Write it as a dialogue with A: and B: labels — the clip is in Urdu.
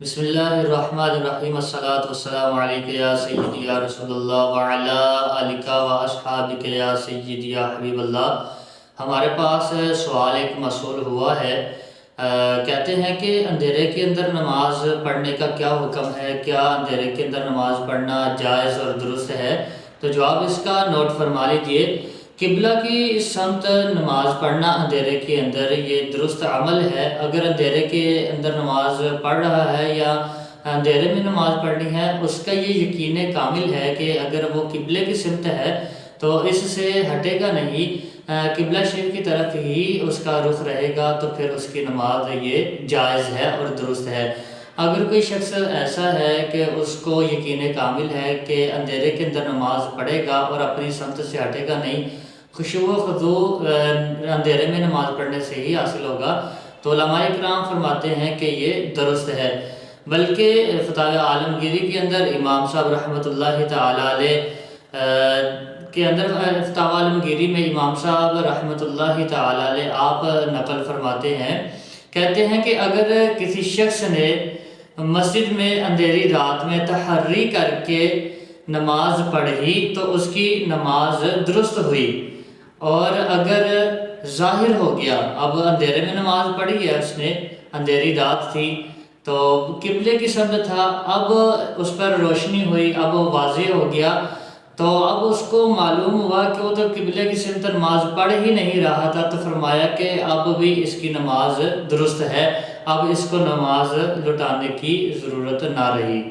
A: بسم اللہ الرحمن الرحیم، الصلاۃ والسلام علیک یا سیدی یا رسول اللہ وعلی آلک و اصحابک یا سیدی یا حبیب اللہ۔ ہمارے پاس سوال ایک موصول ہوا ہے، کہتے ہیں کہ اندھیرے کے اندر نماز پڑھنے کا کیا حکم ہے، کیا اندھیرے کے اندر نماز پڑھنا جائز اور درست ہے؟ تو جواب اس کا نوٹ فرما لیجئے۔ قبلہ کی سمت نماز پڑھنا اندھیرے کے اندر یہ درست عمل ہے۔ اگر اندھیرے کے اندر نماز پڑھ رہا ہے یا اندھیرے میں نماز پڑھنی ہے، اس کا یہ یقین کامل ہے کہ اگر وہ قبلے کی سمت ہے تو اس سے ہٹے گا نہیں، قبلہ شریف کی طرف ہی اس کا رخ رہے گا، تو پھر اس کی نماز یہ جائز ہے اور درست ہے۔ اگر کوئی شخص ایسا ہے کہ اس کو یقین کامل ہے کہ اندھیرے کے اندر نماز پڑھے گا اور اپنی سمت سے ہٹے گا نہیں، خشوع و خضوع اندھیرے میں نماز پڑھنے سے ہی حاصل ہوگا، تو علماء کرام فرماتے ہیں کہ یہ درست ہے۔ بلکہ فتاوی عالمگیری کے اندر امام صاحب رحمۃ اللہ تعالیٰ علیہ کے اندر فتاوی عالمگیری میں امام صاحب رحمۃ اللہ تعالیٰ علیہ آپ نقل فرماتے ہیں، کہتے ہیں کہ اگر کسی شخص نے مسجد میں اندھیری رات میں تحری کر کے نماز پڑھی تو اس کی نماز درست ہوئی، اور اگر ظاہر ہو گیا، اب اندھیرے میں نماز پڑھی ہے اس نے، اندھیری رات تھی تو قبلے کی سمت تھا، اب اس پر روشنی ہوئی، اب واضح ہو گیا، تو اب اس کو معلوم ہوا کہ وہ تو قبلے کی سمت نماز پڑھ ہی نہیں رہا تھا، تو فرمایا کہ اب بھی اس کی نماز درست ہے، اب اس کو نماز لٹانے کی ضرورت نہ رہی۔